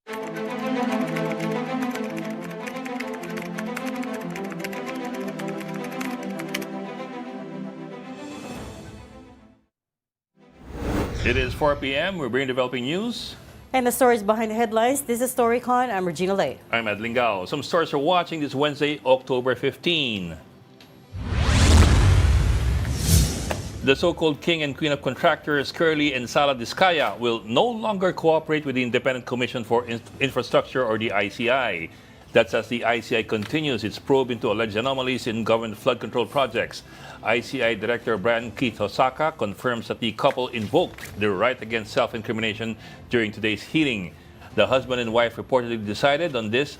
It is 4 p.m. We're bringing developing news. And the stories behind the headlines. This is Storycon. I'm Regina Lay. I'm Ed Lingao. Some stores are watching this Wednesday, October 15. The so-called king and queen of contractors, Curly and Sala Diskaya, will no longer cooperate with the Independent Commission for Infrastructure, or the ICI. That's as the ICI continues its probe into alleged anomalies in government flood control projects. ICI Director Brian Keith Osaka confirms that the couple invoked their right against self-incrimination during today's hearing. The husband and wife reportedly decided on this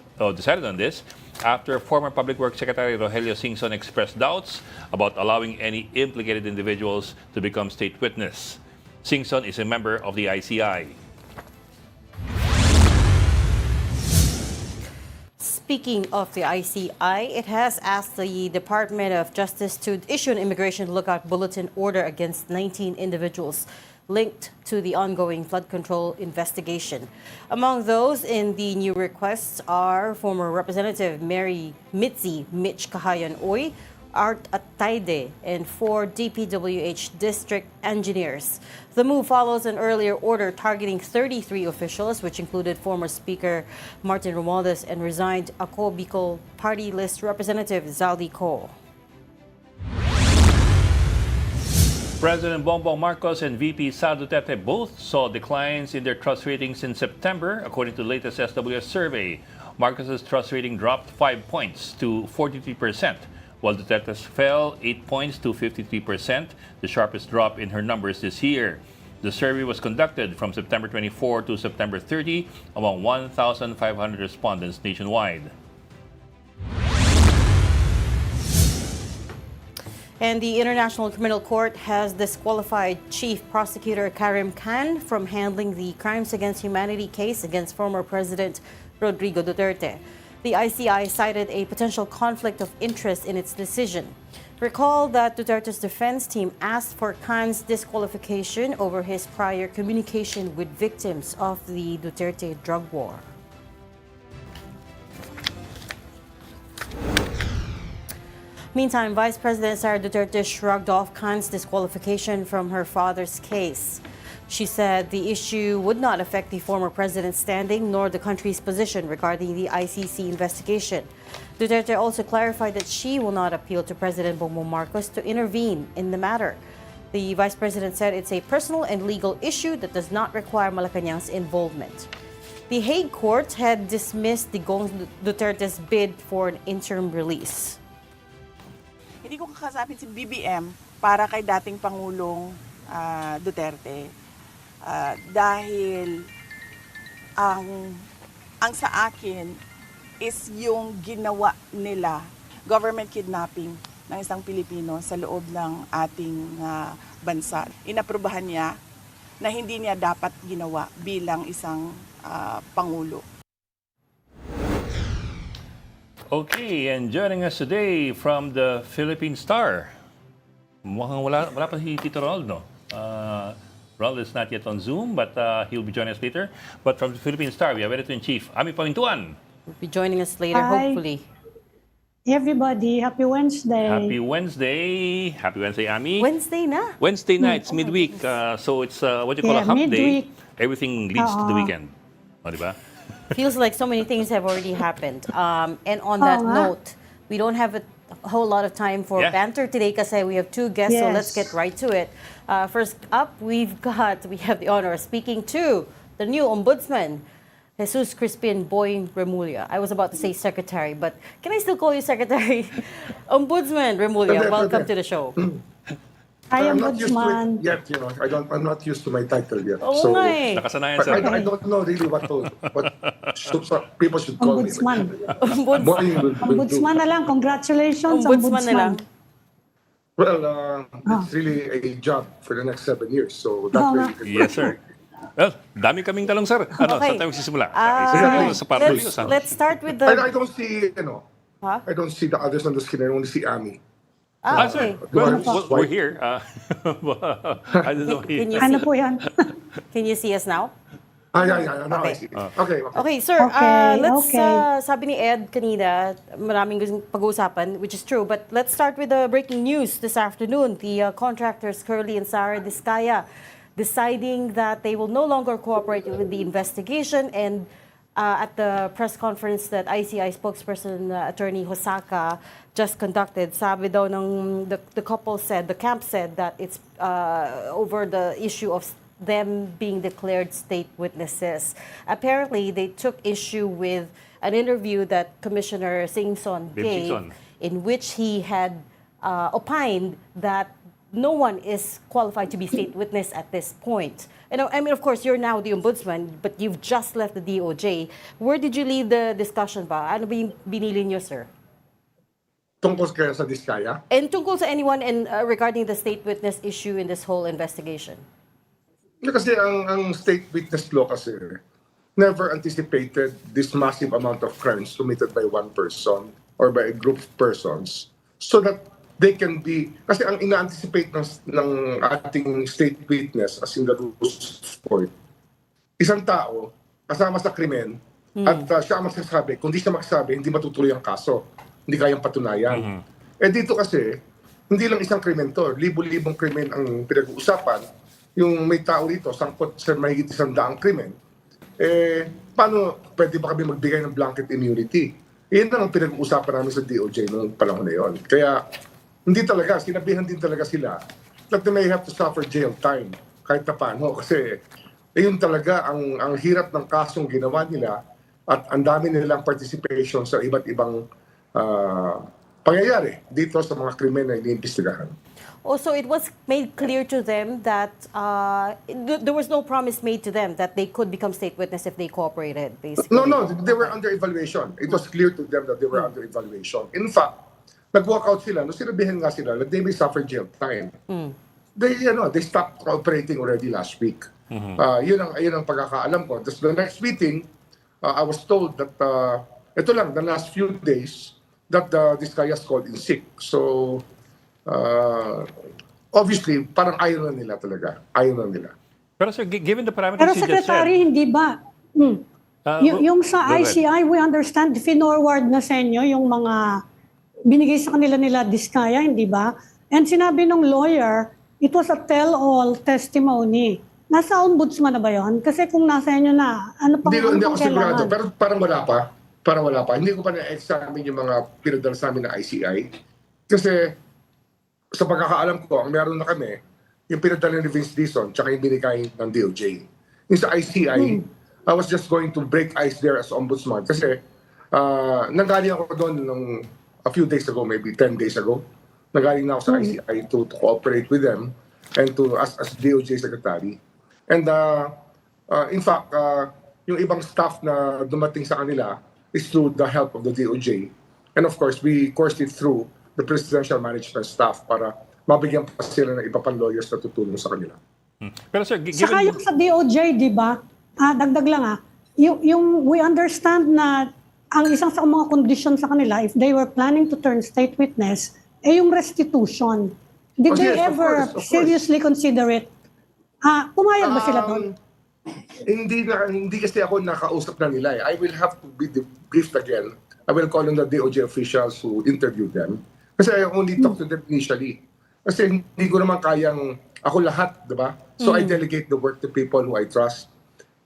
after former Public Works Secretary Rogelio Singson expressed doubts about allowing any implicated individuals to become state witness. Singson is a member of the ICI. Speaking of the ICI, it has asked the Department of Justice to issue an immigration lookout bulletin order against 19 individuals linked to the ongoing flood control investigation. Among those in the new requests are former Representative Mary Mitzi Mitch Kahayan Oy, Art Atayde, and 4 DPWH district engineers. The move follows an earlier order targeting 33 officials, which included former Speaker Martin Romualdez and resigned Ako Bicol Party List Representative Zaldi Ko. President Bongbong Marcos and VP Sara Duterte both saw declines in their trust ratings in September, according to the latest SWS survey. Marcos's trust rating dropped 5 points to 43%. While Duterte's fell 8 points to 53%, the sharpest drop in her numbers this year. The survey was conducted from September 24 to September 30 among 1,500 respondents nationwide. And the International Criminal Court has disqualified Chief Prosecutor Karim Khan from handling the Crimes Against Humanity case against former President Rodrigo Duterte. The ICI cited a potential conflict of interest in its decision. Recall that Duterte's defense team asked for Khan's disqualification over his prior communication with victims of the Duterte drug war. Meantime, Vice President Sara Duterte shrugged off Khan's disqualification from her father's case. She said the issue would not affect the former president's standing nor the country's position regarding the ICC investigation. Duterte also clarified that she will not appeal to President Bongbong Marcos to intervene in the matter. The vice president said it's a personal and legal issue that does not require Malacanang's involvement. The Hague court had dismissed Digong Duterte's bid for an interim release. Hindi ko kakasapin si BBM para kay dating Pangulong Duterte. Dahil ang sa akin is yung ginawa nila, government kidnapping ng isang Pilipino sa loob ng ating bansa. Inaprubahan niya na hindi niya dapat ginawa bilang isang Pangulo. Okay, and joining us today from the Philippine Star. Mukhang wala pa si Tito Ronald, no? Ronald is not yet on Zoom, but he'll be joining us later. But from the Philippine Star, we have Editor-in-Chief Ami Pamintuan. Will be joining us later, Hi. hopefully. Everybody, happy Wednesday. Happy Wednesday. Happy Wednesday, Ami. Wednesday na. Wednesday nights, midweek. So it's what you call a hump midweek. day. Everything leads to the weekend. O, diba? Feels like so many things have already happened. And on that note, we don't have a whole lot of time for banter today kasi we have two guests, so let's get right to it. First up, we have the honor of speaking to the new Ombudsman, Jesus Crispin Boy Remulla. I was about to say Secretary, but can I still call you Secretary? Ombudsman Remulla, welcome to the show. Hi, I'm not used to Ombudsman. it yet, I'm not used to my title yet. Oh, my. Nakasanayan, but sir. I don't know really what people should call Ombudsman. me. Morning will do. Ombudsman na lang. Congratulations, Ombudsman na lang. Well, it's really a job for the next 7 years. So that way you can Yes, sir. Well, dami kaming talong, sir. Ano, Okay. saan tayo magsisimula? Sa Let's start with the... I don't see, Huh? I don't see the others on the screen. I only see Ami. okay. Well, we're here. I don't know. Can you Ano see, po yan? can you see us now? Yeah. Now I Okay. see. Okay. Okay, sir, Okay, let's, okay. sabi ni Ed kanina, maraming gustong pag-uusapan, which is true, but let's start with the breaking news this afternoon. The contractors, Curly and Sarah Diskaya, deciding that they will no longer cooperate with the investigation, and at the press conference that ICI spokesperson Attorney Hosaka just conducted, sabi daw ng the couple said, the camp said that it's over the issue of them being declared state witnesses. Apparently, they took issue with an interview that Commissioner Singson Bim gave, Singson. in which he had opined that no one is qualified to be state witness at this point. You know, I mean, of course, you're now the ombudsman, but you've just left the DOJ. Where did you leave the discussion ba? Ano ba yung binili niyo, sir? Tungkol kaya sa Diskaya? And tungkol sa anyone and regarding the state witness issue in this whole investigation? Kasi ang state witness law kasi never anticipated this massive amount of crimes committed by one person or by a group of persons so that they can be, kasi ang ina-anticipate ng ating state witness as in the rules of court, isang tao kasama sa krimen at siya ang magsasabi. Kung di siya magsasabi, hindi matutuloy ang kaso. Hindi kayang patunayan. Eh dito kasi, hindi lang isang krimen to. Libo-libong krimen ang pinag-uusapan. Yung may tao dito, sangkot sa mahigit 100 krimen, eh, paano pwede ba kami magbigay ng blanket immunity? Iyan lang ang pinag-uusapan namin sa DOJ noong panahon na yun. Kaya, hindi talaga, sinabihan din talaga sila that they may have to suffer jail time kahit na paano. Kasi, yun talaga ang hirap ng kasong ginawa nila at ang dami nilang participation sa iba't ibang pangyayari dito sa mga krimen na iniimbestigahan. Also, it was made clear to them that there was no promise made to them that they could become state witness if they cooperated, basically. No, they were under evaluation. It was clear to them that they were under evaluation. In fact, nag-walk out sila, no, sinabihan nga sila that they may suffer jail time. They stopped cooperating already last week. Yun ang pagkakaalam ko. Tapos the next meeting, I was told that, ito lang, the last few days, that this guy has called in sick. So, obviously, parang ayaw na nila talaga. Ayaw na nila. Pero sir, given the parameters Pero you just said, Secretary, hindi ba? Yung sa go ahead. ICI, we understand, finorward na sa inyo yung mga binigay sa kanila nila Diskaya, hindi ba? And sinabi ng lawyer, it was a tell-all testimony. Nasa ombudsman na ba yun? Kasi kung nasa inyo na, ano pang Hindi ako kailangan? sigurado, pero parang wala pa. Parang wala pa. Hindi ko pa na-examine yung mga pinadala sa amin na ICI. Kasi, sa pagkakaalam ko, ang meron na kami, yung pinadala ni Vince Dizon, tsaka yung binigay ng DOJ. Yung sa ICI, I was just going to break ice there as ombudsman. Kasi, nanggaling ako doon a few days ago, maybe 10 days ago. Nanggaling na ako sa ICI to cooperate with them and to as DOJ secretary. And in fact, yung ibang staff na dumating sa kanila is through the help of the DOJ. And of course, we coursed it through the presidential management staff para mabigyan pa sila ng iba pang lawyers na tutulong sa kanila. pero sir, Saka given yung sa DOJ, di ba? Dagdag lang yung we understand na ang isang sa mga condition sa kanila, if they were planning to turn state witness, yung restitution. Did they Yes, of ever course. seriously consider it? Pumayag ba sila doon? Hindi kasi ako nakausap na nila. I will have to be debriefed again. I will call on the DOJ officials who interviewed them. Kasi I only talked to them initially. Kasi hindi ko naman kayang ako lahat, di ba? So I delegate the work to people who I trust.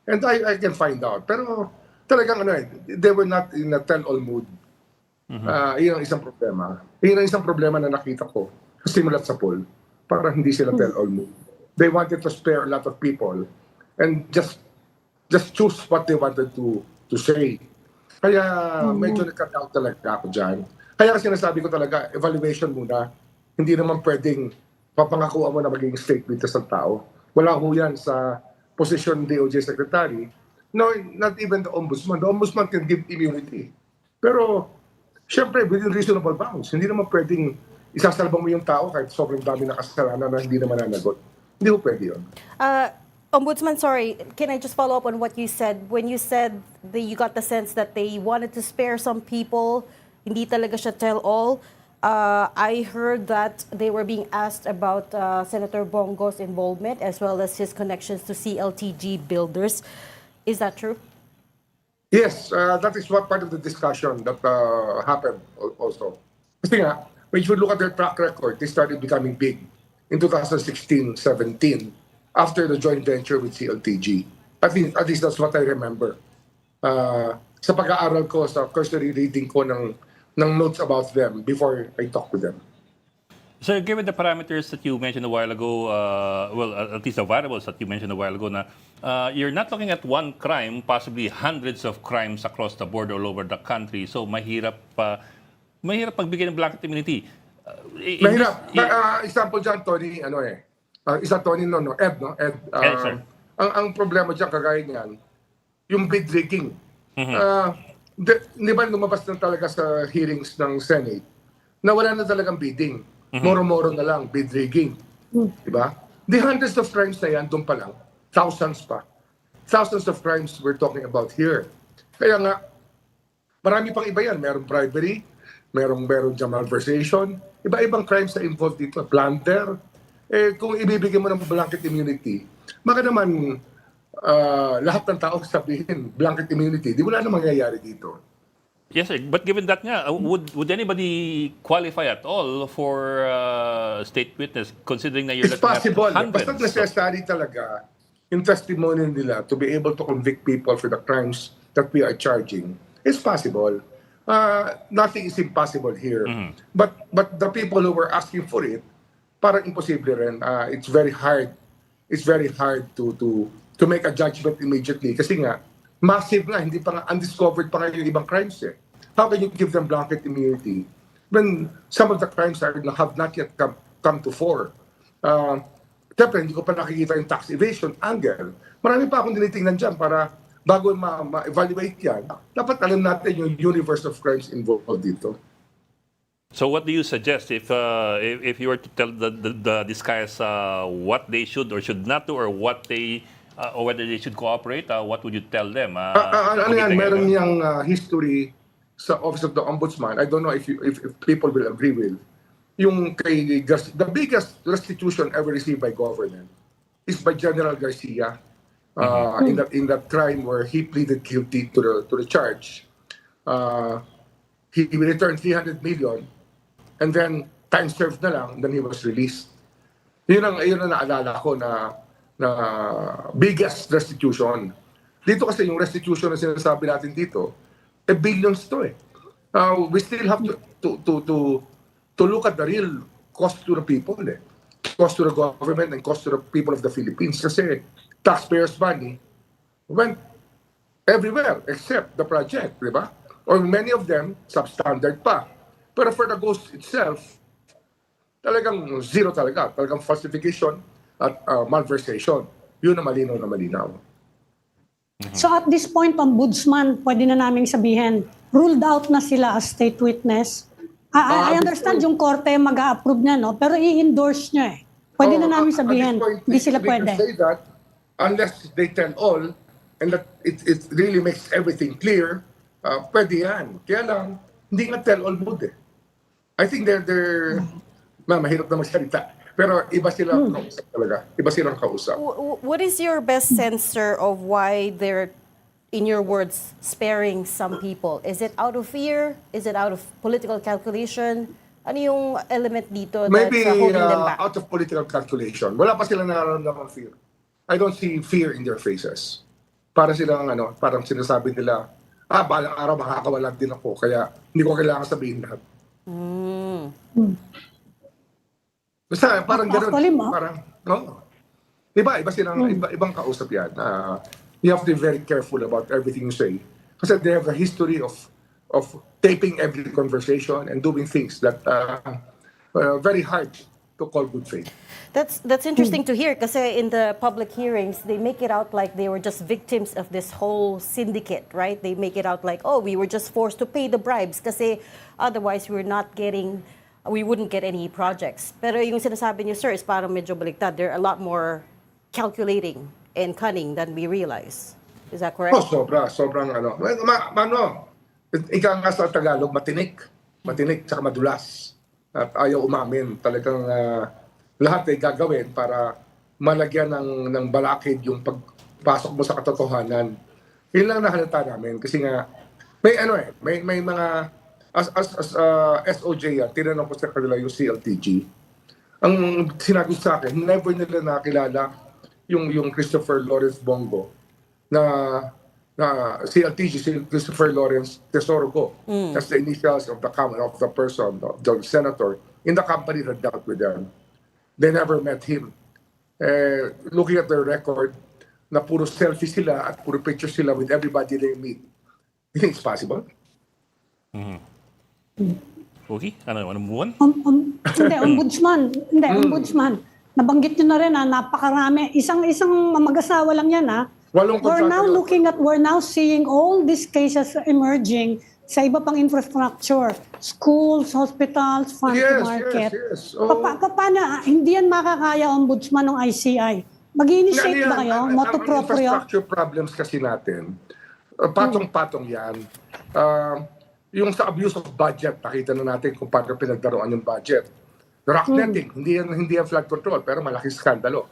And I can find out. Pero talagang they were not in a tell-all mood. Yun ang isang problema. Yun ang isang problema na nakita ko sa simulat sa poll. Para hindi sila tell-all mood. They wanted to spare a lot of people and just choose what they wanted to say. Kaya medyo nagka-doubt talaga ako dyan. Kaya kasi sinasabi ko talaga, evaluation muna. Hindi naman pwedeng papangakuan mo na maging state witness ng tao. Wala ho yan sa position DOJ Secretary. No, not even the Ombudsman. The Ombudsman can give immunity. Pero, syempre, within reasonable bounds. Hindi naman pwedeng isasalbang mo yung tao kahit sobrang dami na kasalanan na hindi naman nanagot. Hindi ho pwede yun. Ombudsman, sorry, can I just follow up on what you said? When you said that you got the sense that they wanted to spare some people, hindi talaga siya tell-all, I heard that they were being asked about Senator Bongo's involvement as well as his connections to CLTG builders. Is that true? Yes, that is what part of the discussion that happened also. Kasi nga, when you look at their track record, they started becoming big in 2016-17 after the joint venture with CLTG. At least that's what I remember. Sa pag-aaral ko, sa cursory reading ko ng notes about them before I talk to them. So, given the parameters that you mentioned a while ago, at least the variables that you mentioned a while ago, na you're not looking at one crime, possibly hundreds of crimes across the board all over the country. So, mahirap pagbigay ng blanket immunity. Mahirap. Example dyan, Tony, isa Tony, Ed, no? Ed, sir. ang problema dyan, kagaya niyan, yung bid rigging. Di ba lumabas na talaga sa hearings ng Senate na wala na talagang bidding. Moro-moro na lang, bid rigging. Di ba? The hundreds of crimes na yan, doon pa lang. Thousands pa. Thousands of crimes we're talking about here. Kaya nga, marami pang iba yan. Merong bribery, merong dyan malversation, iba-ibang crimes na involved dito. Plunder. Kung ibibigay mo ng blanket immunity, maka naman lahat ng tao sabihin, blanket immunity, di wala na mangyayari dito. Yes, sir. But given that nga, would anybody qualify at all for state witness, considering that you're It's looking possible. at hundreds? Basta necessary talaga yung testimony nila to be able to convict people for the crimes that we are charging. It's possible. Nothing is impossible here. But the people who were asking for it, parang imposible rin. It's very hard. It's very hard to make a judgment immediately. Kasi nga, massive nga, hindi pa nga, undiscovered pa nga yung ibang crimes eh. How can you give them blanket immunity when some of the crimes have not yet come to fore? Siyempre, hindi ko pa nakikita yung tax evasion angle. Marami pa akong tinitingnan dyan para bago ma-evaluate yan, dapat alam natin yung universe of crimes involved dito. So what do you suggest if you were to tell the disguise what they should or should not do, or what they or whether they should cooperate? What would you tell them? Ano yan, meron niyang history sa Office of the Ombudsman. I don't know if people will agree with. Yung kay the biggest restitution ever received by government is by General Garcia in that crime where he pleaded guilty to the charge. He returned 300 million and then time served na lang, then he was released. Yun ang naalala ko na biggest restitution. Dito kasi yung restitution na sinasabi natin dito, billions to eh. We still have to look at the real cost to the people eh. Cost to the government and cost to the people of the Philippines. Kasi taxpayers' money went everywhere except the project, di ba? Or many of them, substandard pa. Pero for the ghost itself, talagang zero talaga. Talagang falsification at malversation. Yun na malinaw na malinaw. So at this point, Ombudsman, pwede na naming sabihin, ruled out na sila as state witness. I understand yung korte mag-a-approve niya, no? Pero i-endorse niya eh. Pwede na namin sabihin, hindi sila pwede. They can say that unless they tell all and that it really makes everything clear, pwede yan. Kaya lang, hindi nga tell all mode eh. I think they're mahirap na magsalita. Pero iba silang kausap talaga. Iba silang kausap. What is your best sense, sir, of why they're, in your words, sparing some people? Is it out of fear? Is it out of political calculation? Ano yung element dito Maybe that's holding them back? out of political calculation. Wala pa silang nararamdaman fear. I don't see fear in their faces. Para silang parang sinasabi nila, balang araw makakawalan din ako, kaya hindi ko kailangan sabihin lahat. Basta parang gano'n. Parang, no. Diba, ibang kausap yan. You have to be very careful about everything you say. Kasi they have a history of taping every conversation and doing things that very hard to call good faith. That's interesting to hear kasi in the public hearings, they make it out like they were just victims of this whole syndicate, right? They make it out like, oh, we were just forced to pay the bribes kasi otherwise we wouldn't get any projects. Pero yung sinasabi niyo, sir, is parang medyo baliktad. They're a lot more calculating and cunning than we realize. Is that correct? Oh, sobrang ika nga sa Tagalog, matinik, tsaka madulas. At ayaw umamin. Talagang lahat ay gagawin para malagyan ng balakid yung pagpasok mo sa katotohanan. Yun lang nahalata namin kasi nga may mga as SOJ yan, tinanong ko sa kanila yung CLTG. Ang sinagot sa akin, never nila nakilala yung Christopher Lawrence Bongo na CLTG, si Christopher Lawrence Tesoro ko. That's the initials of the person, the senator in the company that dealt with them. They never met him. Looking at their record, na puro selfie sila at puro picture sila with everybody they meet. You think it's possible? Okay, ano move on? Hindi, ombudsman. Nabanggit nyo na rin napakarami. Isang mag-asawa lang yan Walong We're now seeing all these cases emerging sa iba pang infrastructure, schools, hospitals, farm to market. Yes. Oh. Paano, hindi yan makakaya ombudsman ng ICI? Mag-initiate ba kayo? Motu Ang proprio? infrastructure problems kasi natin, patong-patong yan. Yung sa abuse of budget, nakita na natin kung paano pinagdaroan yung budget. Rock netting, hindi yan flood control, pero malaking skandalo.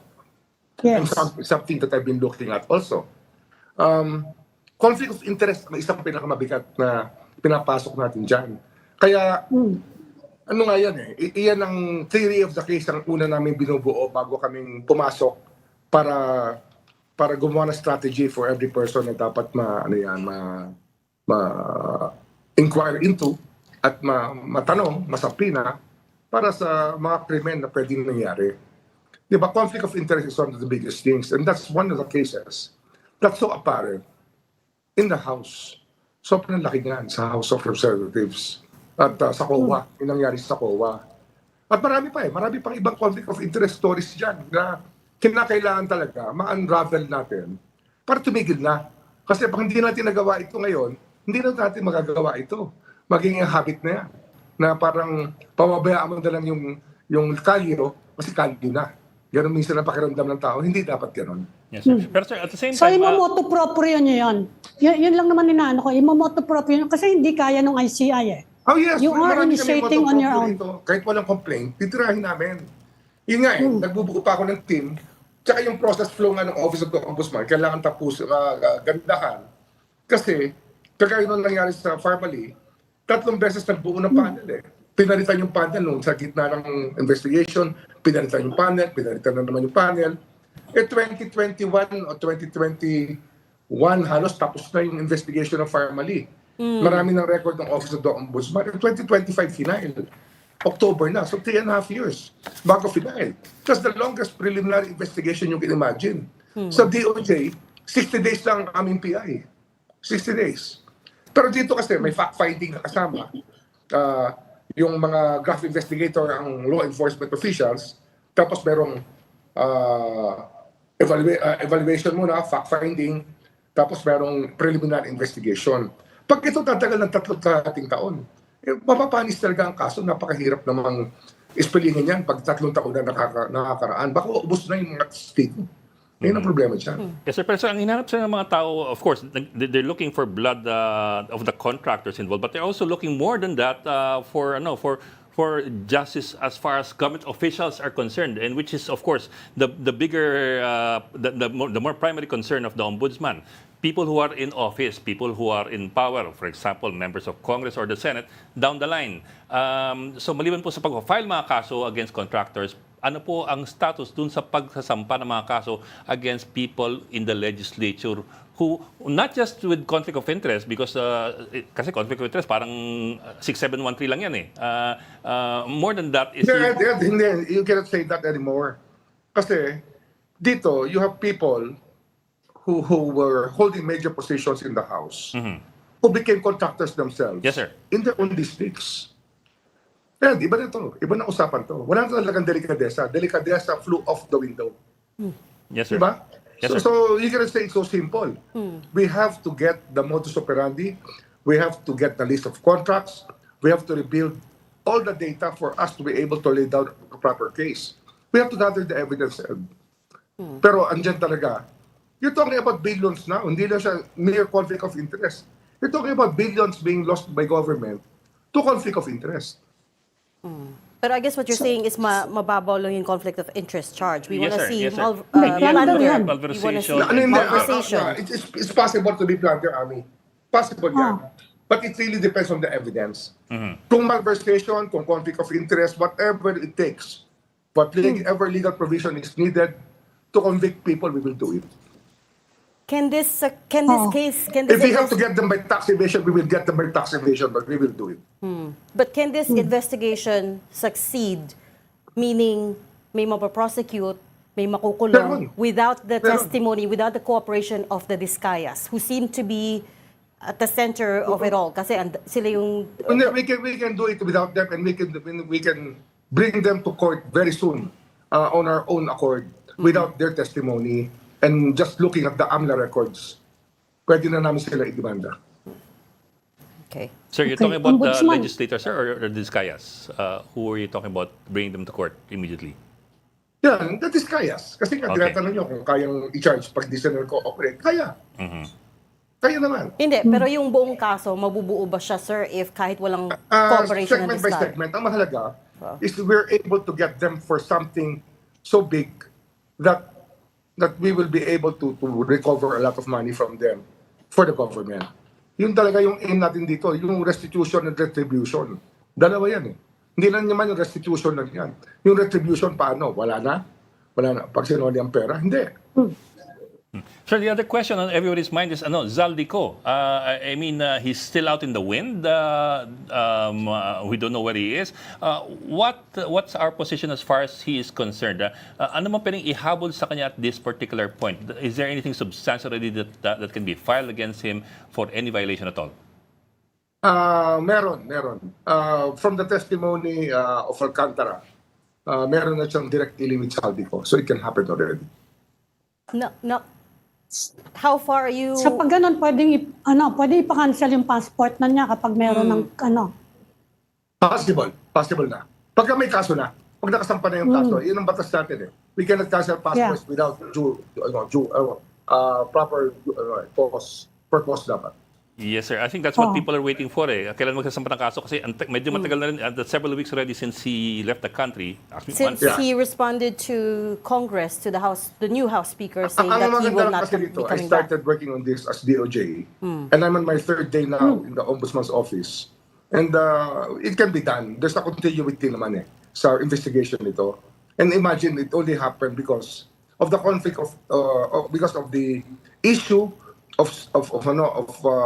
Yes. Something that I've been looking at also. Conflict of interest, may isang pinakamabigat na pinapasok natin dyan. Kaya, ano nga yan iyan ang theory of the case ang una namin binubuo bago kaming pumasok para gumawa ng strategy for every person na dapat inquire into at matanong, masapina para sa mga krimen na pwedeng nangyari. Di ba? Conflict of interest is one of the biggest things, and that's one of the cases that's so apparent in the House. Sobrang laki nga sa House of Representatives at sa COA, yung nangyari sa COA. At marami pang ibang conflict of interest stories dyan na kinakailangan talaga ma-unravel natin para tumigil na. Kasi pag hindi natin nagawa ito ngayon, hindi na natin magagawa ito. Magiging habit na yan. Na parang pamabayaan mo na lang yung kalyo kasi kalyo na. Ganun minsan ang pakiramdam ng tao. Hindi dapat ganun. Yes, sir. Pero sir, at the same So, time... imomoto proprio nyo yun. Yun lang naman inaano ko. Imomoto proprio nyo. Kasi hindi kaya ng ICI Oh yes, You are marami kami initiating on your own. dito. Kahit walang complaint, titirahin namin. Yun nga nagbubuo pa ako ng team. Tsaka yung process flow nga ng Office of the Ombudsman, kailangan gandahan. Kasi, kagaya nung nangyari sa Farmally, 3 beses nagbuo ng panel Pinalitan yung panel nung sa gitna ng investigation, pinalitan yung panel, pinalitan na naman yung panel. 2021 o 2021 halos tapos na yung investigation ng Farmally. Marami ng record ng Office of the Ombudsman. 2025 final. October na. So 3.5 years bago final. That's the longest preliminary investigation you can imagine. Sa DOJ, 60 days lang ang aming PI. 60 days. Pero dito kasi may fact-finding na kasama. Yung mga graph investigator, ang law enforcement officials, tapos merong evaluation muna, fact-finding, tapos merong preliminary investigation. Pag ito tatagal ng 3 taon, mapapanis talaga ang kaso. Napakahirap namang ispilingin yan pag 3 taon na nakakaraan. Baka ubos na yung mga state. Yan ang problema dyan. Yes, sir. Pero sir, ang hinanap sa mga tao, of course, they're looking for blood of the contractors involved, but they're also looking more than that for justice as far as government officials are concerned, and which is, of course, the bigger, the more primary concern of the Ombudsman. People who are in office, people who are in power, for example, members of Congress or the Senate, down the line. So maliban po sa pag-file mga kaso against contractors, ano po ang status dun sa pagsasampa ng mga kaso against people in the legislature who, not just with conflict of interest, because kasi conflict of interest parang 6713 lang yan more than that is... Hindi, you cannot say that anymore. Kasi dito, you have people who were holding major positions in the House, who became contractors themselves. Yes, sir. In their own districts. Kaya, iba na ito. Iba na usapan to. Wala na talagang delikadesa. Delikadesa flew off the window. Yes, sir. Diba? Yes, sir. So you can say it's so simple. We have to get the modus operandi. We have to get the list of contracts. We have to rebuild all the data for us to be able to lay down a proper case. We have to gather the evidence. Pero andyan talaga. You're talking about billions now. Hindi na siya mere conflict of interest. You're talking about billions being lost by government to conflict of interest. But I guess what you're saying is mababaw lang yung conflict of interest charge. We Yes, want to sir. see Yes, sir. Plunder yan. We want to see Malversation. malversation. It's possible to be plunder, Ami. Possible yan. But it really depends on the evidence. Kung malversation, kung conflict of interest, whatever it takes, whatever legal provision is needed to convict people, we will do it. Can this case, If we have to get them by tax evasion, we will get them by tax evasion, but we will do it. but can this investigation succeed? Meaning, may mapaprosecute, may makukulong Meron. without the Meron. testimony, without the cooperation of the Discayas, who seem to be at the center of it all. Kasi sila yung... We can do it without them, and we can bring them to court very soon on our own accord without their testimony. And just looking at the AMLA records, pwede na namin sila i-demanda. Okay. Sir, you're Okay, talking about the Ombudsman. legislators, sir, or the Discayas? Who are you talking about bringing them to court immediately? Yan, that is kayas. Kasi nga, Okay. tinatanong nyo kung kayang i-charge pag di sila nag-cooperate. Kaya. Kaya naman. Hindi, pero yung buong kaso, mabubuo ba siya, sir, if kahit walang cooperation ng Segment by Discaya? segment. Ang mahalaga is we're able to get them for something so big that we will be able to recover a lot of money from them for the government. Yun talaga yung aim natin dito, yung restitution and retribution. Dalawa yan eh. Hindi lang naman yung restitution lang yan. Yung retribution paano? Wala na? Wala na. Pag sinuli ang pera? Hindi. Sir, the other question on everybody's mind is Zaldico. I mean, he's still out in the wind. We don't know where he is. What's our position as far as he is concerned? Ano man pwedeng ihabol sa kanya at this particular point? Is there anything substantial already that can be filed against him for any violation at all? Meron. From the testimony of Alcantara, meron na siyang direct dealing with Saldico. So it can happen already. No. How far are you... So pag ganun, pwede ipa-cancel yung passport na niya kapag meron ng Possible na. Pagka may kaso na, pag nakasampa na yung kaso, yun ang batas natin eh. We cannot cancel passports without proper purpose dapat. Yes, sir. I think that's what people are waiting for. Kailan magsasampa ng kaso? Kasi medyo matagal na rin, several weeks already since he left the country. Actually, Since he responded to Congress, to the new House Speaker, saying that he will not be I coming back. started working on this as DOJ, and I'm on my third day now in the Ombudsman's office. And it can be done. There's a continuity naman sa investigation nito. And imagine it only happened because of the conflict because of the issue of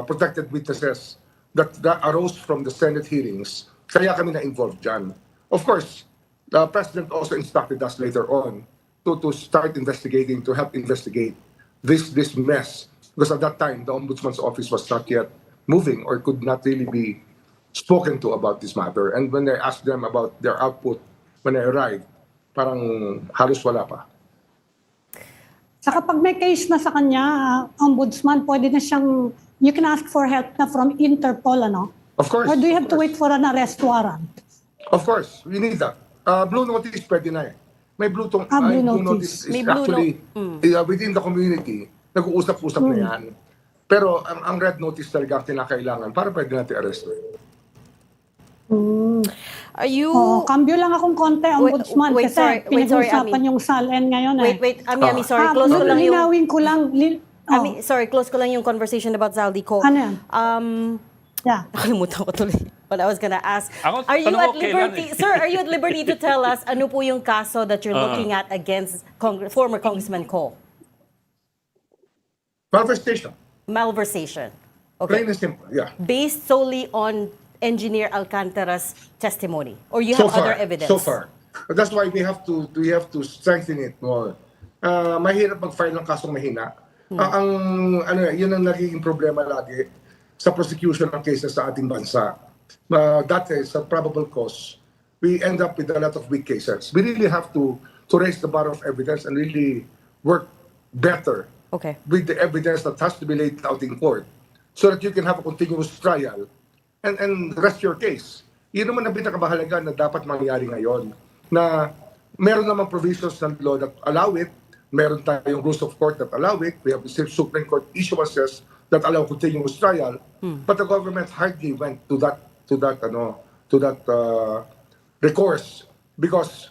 protected witnesses that arose from the Senate hearings. Kaya kami na-involved dyan. Of course, the President also instructed us later on to start investigating, to help investigate this mess. Because at that time, the Ombudsman's office was not yet moving or could not really be spoken to about this matter. And when I asked them about their output when I arrived, parang halos wala pa. Saka pag may case na sa kanya, Ombudsman, pwede na siyang, you can ask for help na from Interpol, ano? Of course. Or do you have to wait for an arrest warrant? Of course, we need that. Blue notice pwede na eh. May blue notice is May blue actually within the community, nag-uusap-usap na yan. Pero ang red notice talaga ang kinakailangan para pwede natin arrest. Are you... Cambio lang akong konti, Ombudsman, wait, kasi sorry, pinag-uusapan Ami. yung SALN ngayon eh. Wait, Ami, sorry. Close ko lang yung... Linawin ko lang. Ami, sorry, close ko lang yung conversation about Zaldico. Ano yan? Yeah. Nakalimutan ko tuloy. But I was gonna ask, Ako, are you tanong at ko kailan liberty, sir, are you at liberty to tell us ano po yung kaso that you're looking at against former Congressman Ko? Malversation. Malversation. Plain Okay. and simple, yeah. Based solely on Engineer Alcantara's testimony? Or you have other evidence? So far. But that's why we have to strengthen it more. Mahirap mag-file ng kasong mahina. Yun ang nagiging problema lagi sa prosecution ng cases sa ating bansa. Dati, sa probable cause, we end up with a lot of weak cases. We really have to raise the bar of evidence and really work better with the evidence that has to be laid out in court so that you can have a continuous trial and rest your case. Yun naman ang pinakamahalaga na dapat mangyari ngayon. Na meron naman provisions ng law that allow it, meron tayong rules of court that allow it, we have the Supreme Court issuances that allow continuous trial, but the government hardly went to that recourse because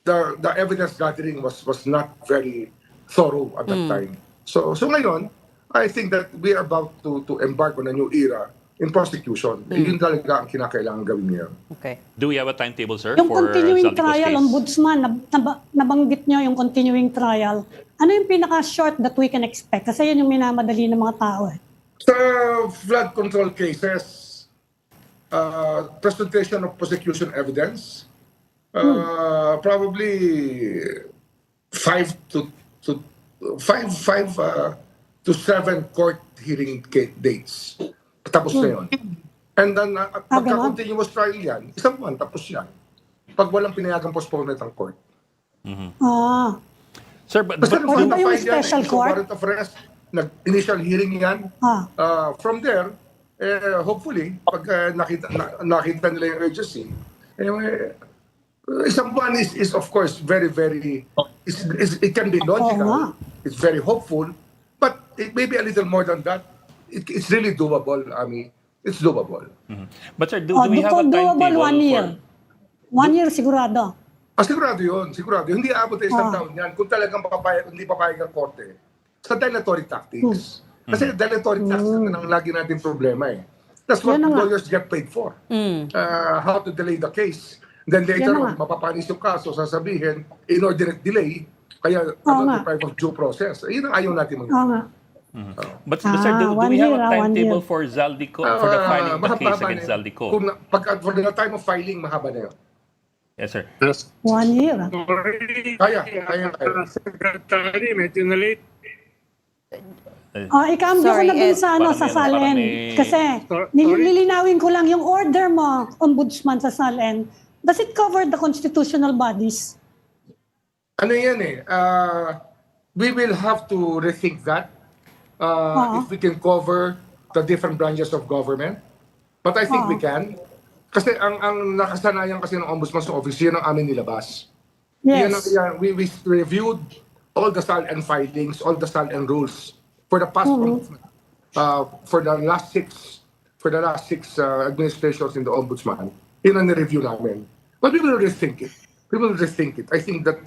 the evidence gathering was not very thorough at that time. So ngayon, I think that we are about to embark on a new era in prosecution. Yun talaga ang kinakailangan gawin ngayon. Okay. Do we have a timetable, sir, Yung for continuing Zaldico's trial, case? Ombudsman, nabanggit nyo yung continuing trial. Ano yung pinaka-short that we can expect? Kasi yun yung minamadali ng mga tao eh. Sa flood control cases, presentation of prosecution evidence, probably 5 to 7 court hearing dates. Tapos na yun. And then, pagka-continuous trial yan, isang buwan, tapos yan. Pag walang pinayagang postponement ng court. Sir, but Basta Or iba yung special court? warrant of arrest, nag-initial hearing yan. From there, hopefully, pag nakita nila yung urgency, isang buwan is of course very, very, it can be logical, it's very hopeful, but it may be a little more than that. It's really doable, Ami. It's doable. but sir, do we have a doable timetable 1 year. 1 year sigurado. Sigurado yun, sigurado. Hindi aabot na isang taon yan kung talagang hindi papayag ang korte sa dilatory tactics. Kasi dilatory tactics ang lagi natin problema eh. That's what lawyers get paid for. How to delay the case. Then later on, mapapanis yung kaso, sasabihin, inordinate delay, kaya deprive of due process. Yun ang ayaw natin mangyari. But sir, do we have a timetable for Zaldico, for the filing of the case against Zaldico? For the time of filing, mahaba na yun. Yes, sir. 1 year. Kaya. Secretary, medyo na late. Ikambyo ko Sorry, na dun Ed. sa, sa Parang SALN. may- Kasi lilinawin ko lang yung order mo, Ombudsman sa SALN. Does it cover the constitutional bodies? Ano yan eh, we will have to rethink that if we can cover the different branches of government. But I think we can. Kasi ang nakasanayan kasi ng Ombudsman's Office, yun ang amin nilabas. Yes. We reviewed all the SALN filings, all the SALN rules for the past for the last six administrations in the Ombudsman. Yun ang review namin. But we will rethink it. I think that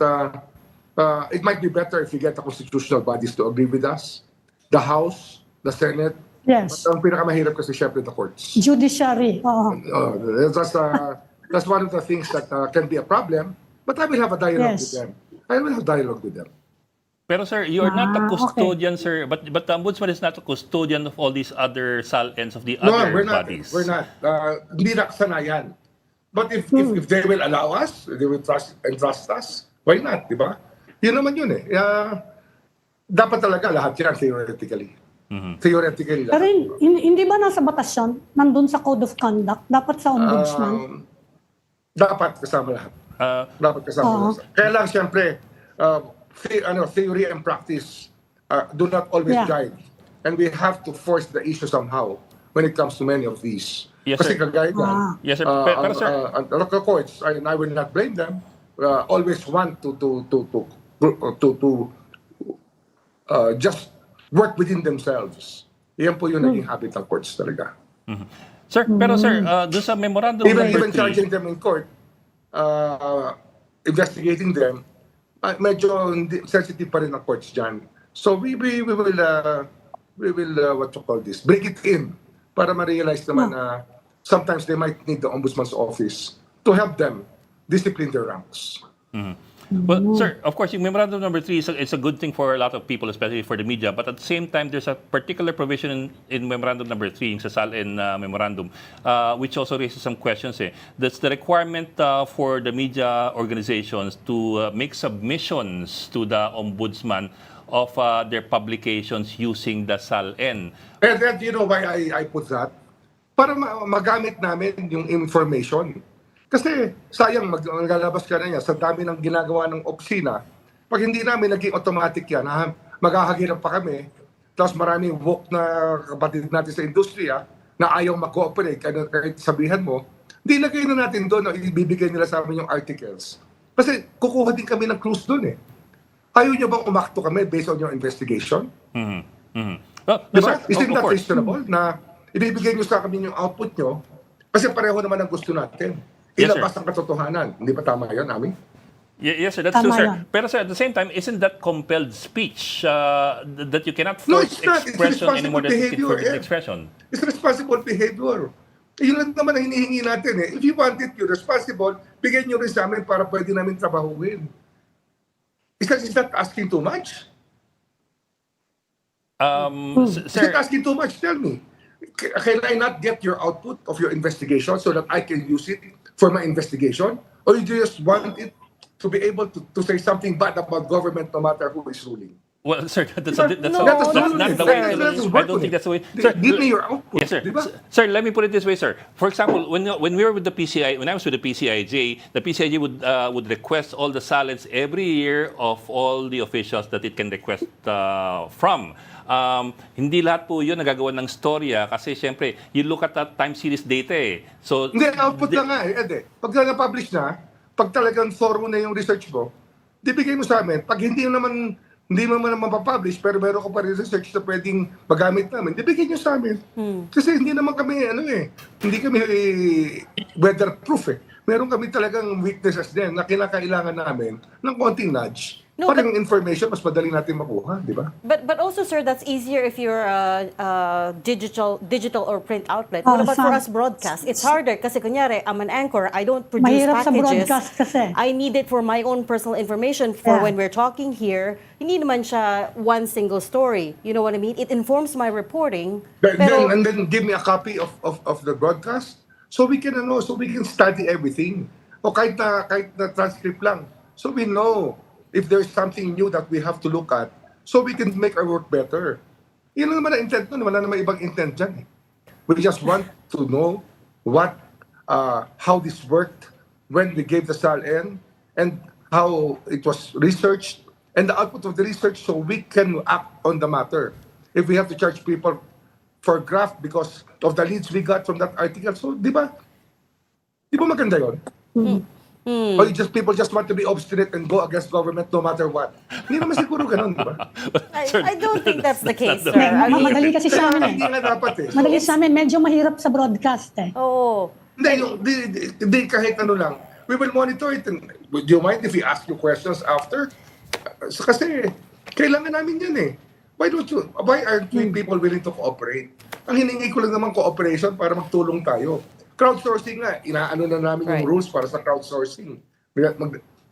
it might be better if we get the constitutional bodies to agree with us. The House, the Senate. Yes. But ang pinakamahirap kasi syempre the courts. Judiciary. That's one of the things that can be a problem. But I will have a dialogue with them. I will have dialogue with them. Pero sir, you are not a custodian, sir. But the Ombudsman is not a custodian of all these other SALNs of the other bodies. We're not. Hindi nakasanayan. But if they will allow us, they will entrust us, why not, di ba? Yun naman yun eh. Dapat talaga lahat yan theoretically. Theoretically Pero lahat. hindi ba nasa batas yun? Nandun sa Code of Conduct? Dapat sa Ombudsman? Dapat kasama lahat. Dapat kasama lahat. Kaya lang siyempre, theory and practice do not always jive. And we have to force the issue somehow when it comes to many of these. Yes, Kasi sir. kagaya yan, Yes, sir. Pero sir, local courts, and I will not blame them, always want to just work within themselves. Yan po yung naging habit ng courts talaga. sir, pero sir, doon sa memorandum Even number 3, charging them in court, investigating them, medyo sensitive pa rin ang courts dyan. So we will what you call this, break it in para ma-realize naman na sometimes they might need the Ombudsman's office to help them discipline their ranks. Well, sir, of course, yung memorandum number 3 is a good thing for a lot of people, especially for the media. But at the same time, there's a particular provision in memorandum number 3, yung sa SALN memorandum, which also raises some questions. That's the requirement for the media organizations to make submissions to the Ombudsman of their publications using the SALN. And you know why I put that? Para magamit namin yung information. Kasi sayang maglalabas ka na yan sa dami ng ginagawa ng opisina. Pag hindi namin naging automatic yan, maghahagirap pa kami. Tapos maraming woke na kapatid natin sa industriya na ayaw mag-cooperate kahit sabihan mo, hindi lagay na natin doon, ibibigay nila sa amin yung articles. Kasi kukuha din kami ng clues doon eh. Ayaw nyo bang umakto kami based on your investigation? Well, Diba? sir, Isn't of that course. reasonable na ibibigay nyo sa amin yung output nyo kasi pareho naman ang gusto natin. Yes, ilabas sir. ang katotohanan. Hindi ba tama yun, Ami? Yes, sir, that's Tama true, sir. yun. Pero sir, at the same time, isn't that compelled speech that you cannot No, force it's not. It's expression anymore responsible than behavior. forbidden Yeah. expression? It's responsible behavior. Yun lang naman ang hinihingi natin eh. If you want it, you're responsible, bigyan nyo rin sa amin para pwede namin trabahuin. Is that asking too much? Is Sir, it asking too much? Tell me. Can I not get your output of your investigation so that I can use it for my investigation? Or you just want it to be able to say something bad about government no matter who is ruling? well, sir, that's, No, that's not not the way. necessarily. I don't think that's the way. Sir, Give me your output. yes, sir. Di ba? Sir, let me put it this way, sir. For example, when we were with the PCI, when I was with the PCIJ would request all the SALNs every year of all the officials that it can request from. Hindi lahat po yun nagagawa ng storya kasi syempre, you look at that time series data eh. So, Hindi, output lang nga eh. Ede, pag na-publish na, pag talagang thorough na yung research mo, di bigay mo sa amin. Pag hindi mo naman mapapublish, pero meron ko pa rin research na pwedeng magamit namin, di bigay nyo sa amin. Kasi hindi naman kami, hindi kami weatherproof eh. Meron kami talagang weaknesses din na kinakailangan namin ng konting nudge. No, para but- yung information, mas madali natin makuha, di ba? But also, sir, that's easier if you're a digital or print outlet. What about for Sam, us broadcast? It's harder kasi kunyari, I'm an anchor. I don't produce Mahirap sa packages. broadcast kasi. I need it for my own personal information for Yeah. when we're talking here. Hindi naman siya one single story. You know what I mean? It informs my reporting. Pero, And then give me a copy of the broadcast so we can study everything. O kahit na transcript lang. So we know if there's something new that we have to look at so we can make our work better. Yun naman ang intent nun. Wala naman ibang intent dyan eh. We just want to know how this worked when we gave the SALN and how it was researched and the output of the research so we can act on the matter. If we have to charge people for graft because of the leads we got from that article, so di ba? Di ba maganda yun? Or people just want to be obstinate and go against government no matter what. Hindi naman siguro ganun, di ba? I don't think that's the case, sir. the- I mean, Madali kasi sa amin Hindi eh. nga dapat eh. So, Madali sa amin, medyo mahirap sa broadcast eh. oh, Hindi kahit ano lang. We will monitor it. And, do you mind if we ask you questions after? Kasi kailangan namin yan eh. Why aren't we people willing to cooperate? Ang hiningi ko lang naman cooperation para magtulong tayo. Crowdsourcing nga, inaano na namin Right. yung rules para sa crowdsourcing.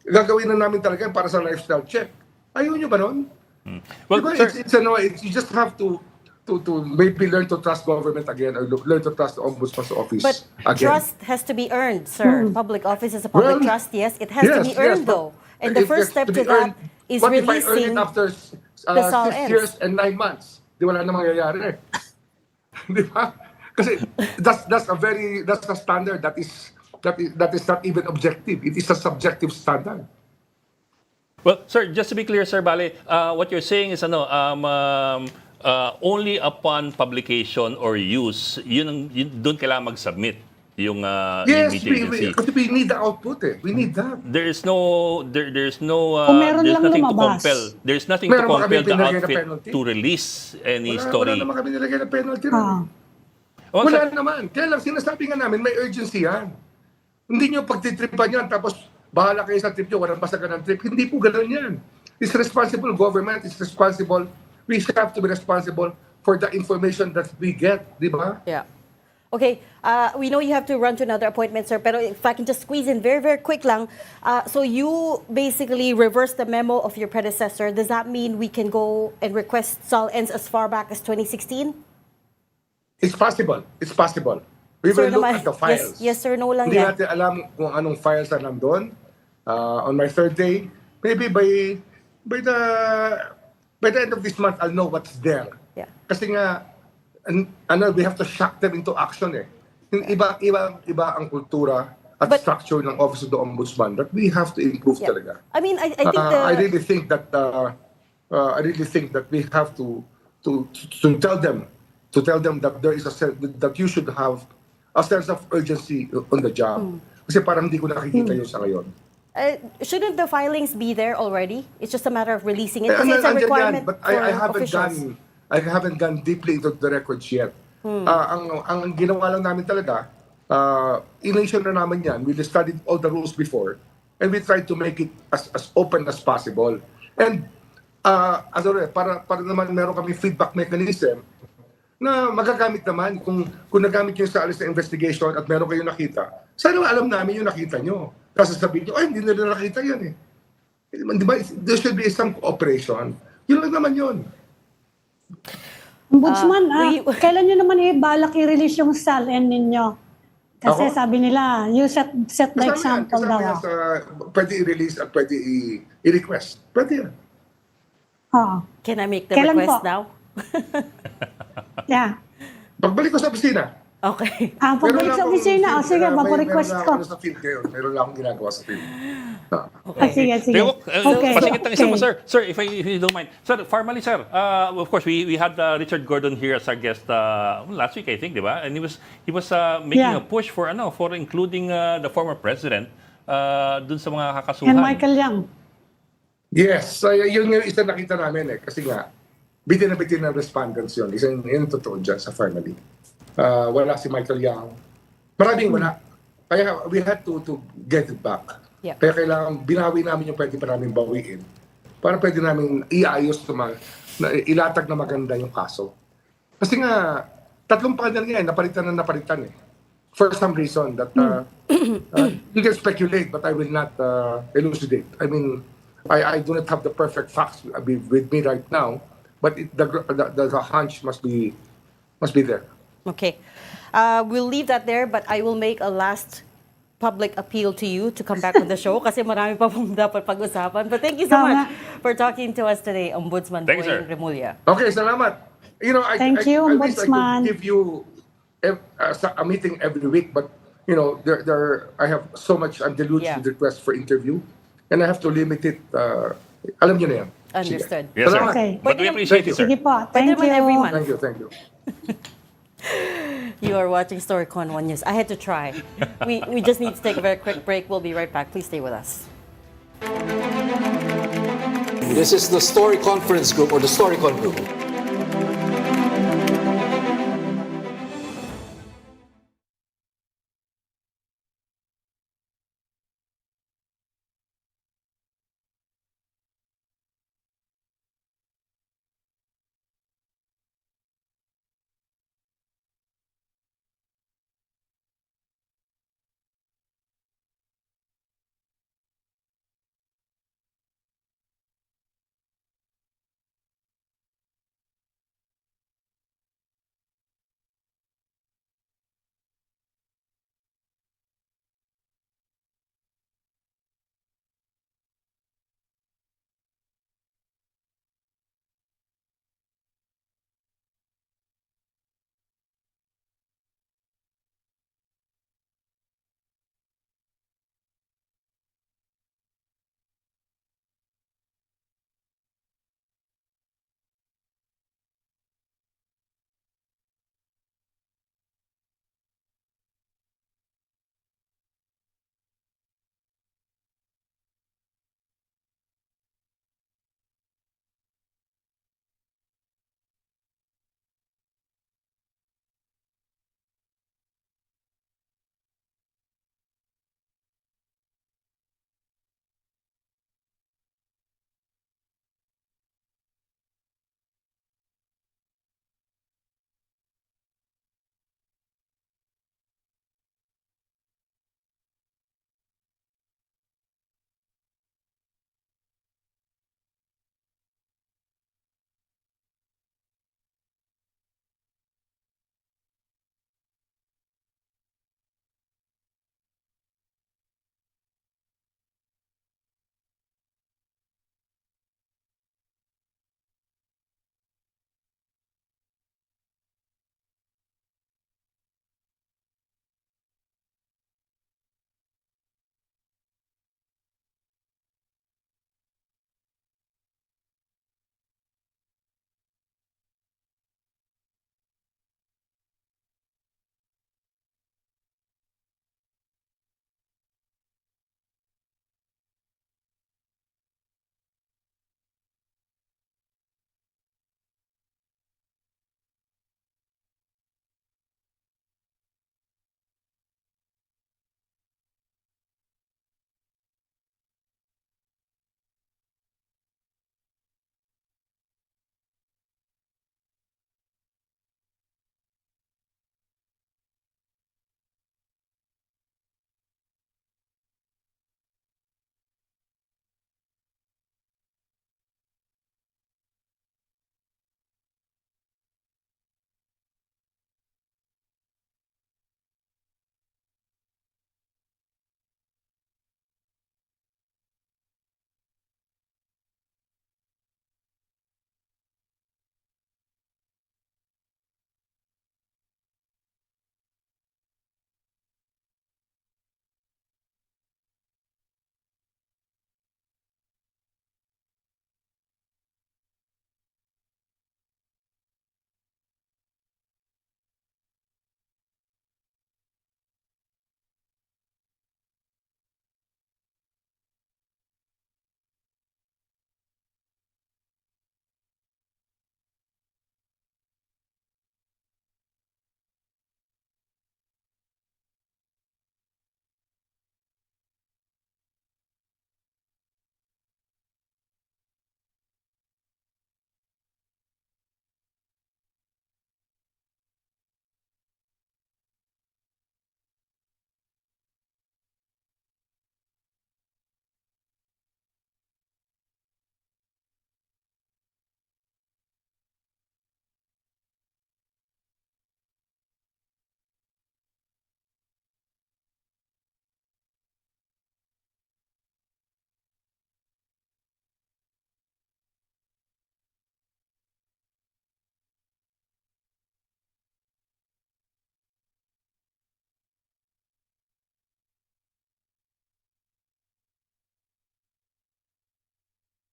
Gagawin na namin talaga para sa lifestyle check. Ayaw nyo ba nun? well, Diba, sir, you just have to maybe learn to trust government again or learn to trust the Ombudsman's office but again. trust has to be earned, sir. Public office is a public Well, trust, yes. It has to be earned, but though. And the it first has step be to that earned. is What if I earn releasing it after the 6 SALNs? years and 9 months? Di wala na mangyayari. Di ba? Kasi that's a standard that is not even objective. It is a subjective standard. well, sir, just to be clear, Sir Bale, what you're saying is only upon publication or use, yun doon kailangan mag-submit yung Yes, media agency. kasi we need the output eh. We need that. There's no Kung meron there's lang nothing to lumabas. compel. There's nothing Meron to ba compel kami the pinagay na outfit penalty? to release any Wala story. naman kami nilagay na penalty rin. Ah. Oh, Wala sir, naman. Kaya lang, sinasabi nga namin, may urgency yan. Hindi nyo pagtitripan yan, tapos bahala kayo sa trip nyo, walang pasagan ng trip. Hindi po ganun yan. It's responsible government, it's responsible. We have to be responsible for the information that we get, di ba? Yeah. Okay, we know you have to run to another appointment, sir, pero if I can just squeeze in very, very quick lang. So you basically reversed the memo of your predecessor. Does that mean we can go and request SALNs as far back as 2016? It's possible. It's possible. We Sir, will look naman- at the files. Yes, sir, no lang Hindi yan. natin alam kung anong files na nandun. On my third day, maybe by the end of this month, I'll know what's there. Yeah. Kasi nga, we have to shock them into action eh. Iba ang kultura at But- structure ng Office of the Ombudsman that we have to improve Yeah. talaga. I mean, I think I really think that we have to tell them that there is that you should have a sense of urgency on the job. Kasi parang hindi ko nakikita yun sa ngayon. shouldn't the filings be there already? It's just a matter of releasing it Eh, kasi it's a andyan yan, requirement but for officials. I haven't gone deeply into the records yet. Ang ginawa lang namin talaga, initial na naman yan. We studied all the rules before and we tried to make it as open as possible. And para naman meron kami feedback mechanism na magagamit naman kung nagamit nyo sa alis na investigation at meron kayong nakita. Sana alam namin yung nakita nyo. Kasi sabihin nyo, ay hindi nila nakita yan eh. Di ba? There should be some cooperation. Yun lang naman yun. Ombudsman, kailan nyo naman balak i-release yung SALN ninyo? Kasi sabi nila, you set the example daw. Kasama yan sa pwede i-release at pwede i-request. Pwede yan. Can I make the Kailan request po? now? Yeah. Pagbalik ko sa opisina. Okay. Pagbalik sa opisina, sige, request ko. Meron sa field ngayon. Meron na akong ginagawa sa field. Sige. Okay. Pasikit lang isa mo, sir. Sir, if you don't mind. Sir, formally, sir, of course, we had Richard Gordon here as our guest last week, I think, di ba? And he was making a push for including the former president dun sa mga kakasuhan. And Michael Yang. Yes, yun yung isa nakita namin eh. Kasi nga, bitin na bitin ng respondents yun. Isa yun totoo dyan sa family. Wala si Michael Yang. Maraming wala. Kaya we had to get it back. Yeah. Kaya kailangan binawi namin yung pwede pa namin bawiin para pwede namin iayos ilatag na maganda yung kaso. Kasi nga, 3 panel nga napalitan eh. For some reason that you can speculate but I will not elucidate. I mean, I do not have the perfect facts with me right now, but the hunch must be there. Okay. We'll leave that there, but I will make a last public appeal to you to come back with the show kasi marami pa pong dapat pag-usapan. But thank you so much for talking to us today, Ombudsman Boying Remulla. Okay, salamat. Thank you, I wish I Ombudsman. could give you a meeting every week, but I have so much undiluted requests for interview, and I have to limit it. Alam niyo na yan. Understood. Yes, sir. Okay. But we appreciate you, sir. Sige po. Pwede Thank naman every you. month. Thank you. You are watching Storycon 1 News. I had to try. We just need to take a very quick break. We'll be right back. Please stay with us. This is the Story Conference Group or the Storycon Group.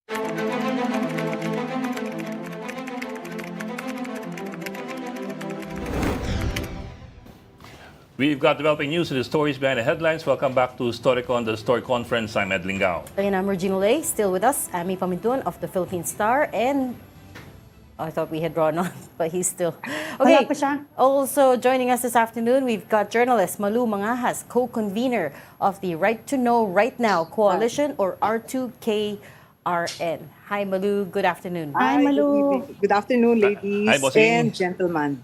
We've got developing news and the stories behind the headlines. Welcome back to Storycon, the Story Conference. I'm Ed Lingao. And I'm Regina Lay, still with us, Ami Pamintun of the Philippine Star, and I thought we had drawn on, but he's still. Wala pa siya. Also joining us this afternoon, we've got journalist Malu Mangahas, co-convener of the Right to Know Right Now Coalition, or R2KRN. Hi, Malu. Good afternoon. Hi, Malu. Good afternoon, ladies Hi, bossing. and gentlemen.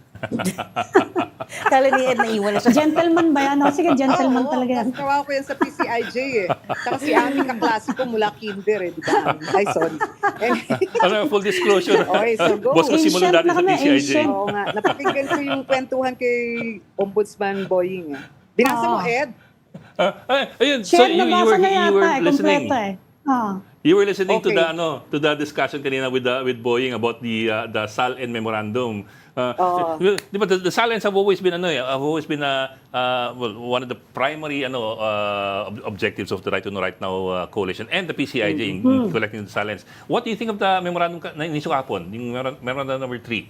Kala ni Ed na iwan na siya. Gentleman ba yan? O, sige, gentleman talaga yan. Kawawa ko yan sa PCIJ eh. Saka si Ami kaklase ko mula kinder eh, di ba? Ay, sorry. Full disclosure. Okay, so go. Boss ko simula Ancient dati na sa kami, PCIJ. ancient. Oo nga, napakinggan ko yung kwentuhan kay Ombudsman Boying eh. Binasa mo, Ed? Ayun, so Share you na were, basa na you were yata listening. kompleto eh. You were listening to Okay. the discussion kanina with Boeing about the SALN memorandum. Di ba, the SALNs have always been well, one of the primary objectives of the Right to Know Right Now coalition and the PCIJ in collecting the SALNs. What do you think of the memorandum na inisyo kahapon, yung memorandum number 3?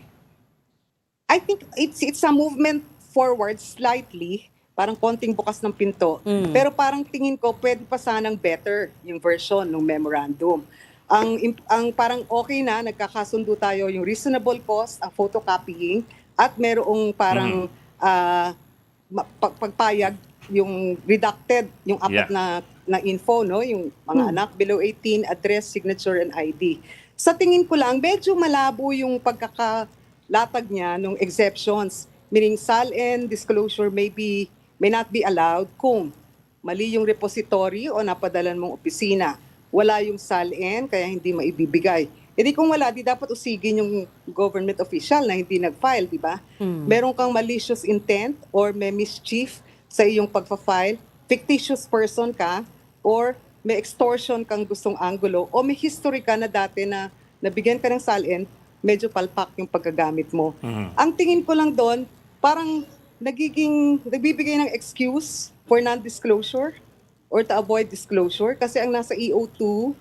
I think it's a movement forward slightly, parang konting bukas ng pinto. Pero parang tingin ko pwede pa sanang better yung version ng memorandum. Ang parang okay na, nagkakasundo tayo yung reasonable cost, ang photocopying, at merong parang pagpayag yung redacted, yung apat na info, no? Yung mga anak below 18, address, signature, and ID. Sa tingin ko lang, medyo malabo yung pagkakalatag niya ng exceptions. Meaning SALN disclosure may not be allowed kung mali yung repository o napadalan mong opisina. Wala yung SALN, kaya hindi maibibigay. E di kung wala, di dapat usigin yung government official na hindi nag-file, di ba? Meron kang malicious intent or may mischief sa iyong pagpa-file, fictitious person ka, or may extortion kang gustong anggulo, o may history ka na dati na nabigyan ka ng SALN, medyo palpak yung paggagamit mo. Ang tingin ko lang doon, parang nagbibigay ng excuse for non-disclosure or to avoid disclosure kasi ang nasa EO2,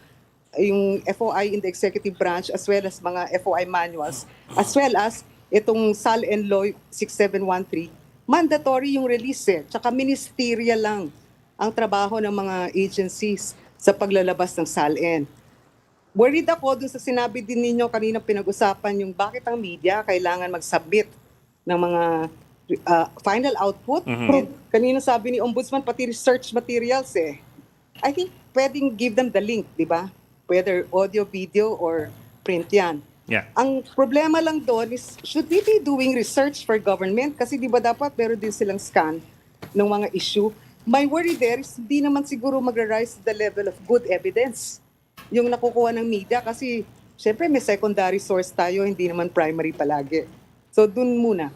yung FOI in the executive branch as well as mga FOI manuals, as well as itong SALN Law 6713, mandatory yung release eh. Tsaka ministerial lang ang trabaho ng mga agencies sa paglalabas ng SALN. Worried ako dun sa sinabi din ninyo kanina pinag-usapan yung bakit ang media kailangan mag-submit ng mga final output. And kanina sabi ni Ombudsman, pati research materials eh. I think pwedeng give them the link, di ba? Whether audio, video, or print yan. Yeah. Ang problema lang doon is, should we be doing research for government? Kasi di ba dapat meron din silang scan ng mga issue. My worry there is, di naman siguro mag-rise to the level of good evidence yung nakukuha ng media kasi syempre may secondary source tayo, hindi naman primary palagi. So dun muna.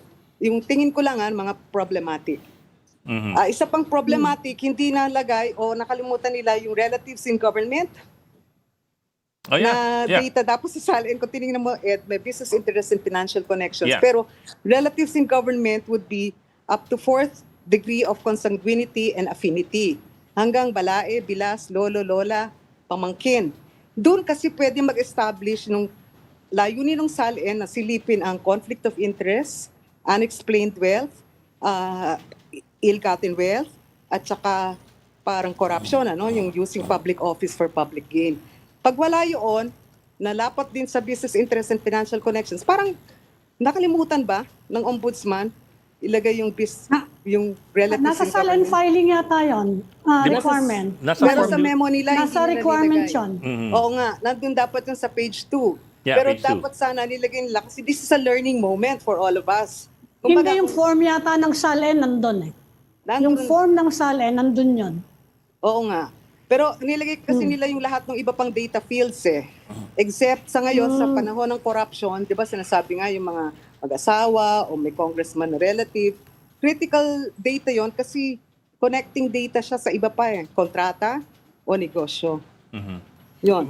Yung tingin ko lang mga problematic. Isa pang problematic, hindi nalagay o nakalimutan nila yung relatives in government na data. Tapos sa SALN, kung tinignan mo, Ed, may business interest and financial connections. Yeah. Pero relatives in government would be up to 4th degree of consanguinity and affinity. Hanggang balae, bilas, lolo, lola, pamangkin. Doon kasi pwede mag-establish nung layunin ng SALN na silipin ang conflict of interest, unexplained wealth, ill-gotten wealth, at saka parang corruption, yung using public office for public gain. Pag wala yun, nalapat din sa business interest and financial connections, parang nakalimutan ba ng Ombudsman ilagay yung yung relatives Nasa in SALN government? filing yata yun. Requirement. Pero sa memo nila, Nasa hindi nila requirement nilagay. yun. Oo nga, nandun dapat yun sa page 2. Yeah, Pero page 2. dapat sana nilagay nila kasi this is a learning moment for all of us. Hindi yung form yata ng SALN nandun eh. Yung form ng SALN nandun yun. Oo nga. Pero nilagay kasi nila yung lahat ng iba pang data fields eh. Except sa ngayon, sa panahon ng corruption, di ba sinasabi nga yung mga mag-asawa o may congressman na relative, critical data yon kasi connecting data siya sa iba pa kontrata o negosyo. Yun.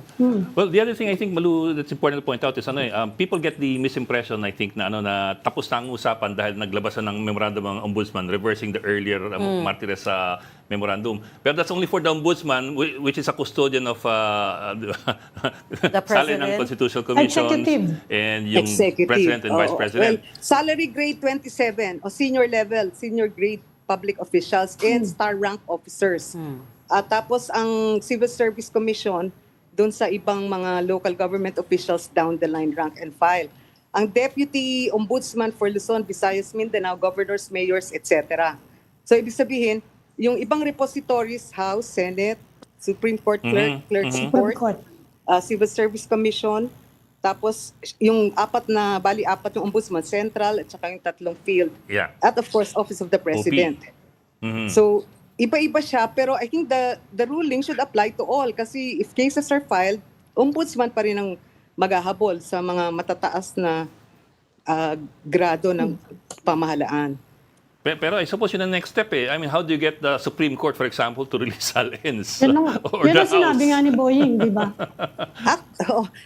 Well, the other thing I think, Malu, that's important to point out is people get the misimpression, I think, na tapos na ang usapan dahil naglabas na ng memorandum ang Ombudsman reversing the earlier Martires memorandum. But that's only for the Ombudsman, which is a custodian of The SALN ng President. Constitutional Commission Executive. and yung Executive. President and Vice Oo. President. Well, salary grade 27 o senior level, senior grade public officials and star rank officers. At tapos ang Civil Service Commission doon sa ibang mga local government officials down the line rank and file. Ang Deputy Ombudsman for Luzon, Visayas, Mindanao, governors, mayors, etc. So ibig sabihin, yung ibang repositories, House, Senate, Supreme Court Clerk, Clerk's Supreme Court, Court. Civil Service Commission, tapos yung apat yung Ombudsman, Central, at saka yung tatlong field. Yeah. At of course, Office of the President. So, iba-iba siya, pero I think the ruling should apply to all kasi if cases are filed, Ombudsman pa rin ang maghahabol sa mga matataas na grado ng pamahalaan. Pero I suppose yun ang next step eh. I mean, how do you get the Supreme Court, for example, to release SALNs? Or Yan the ang sinabi House? nga ni Boying, di ba?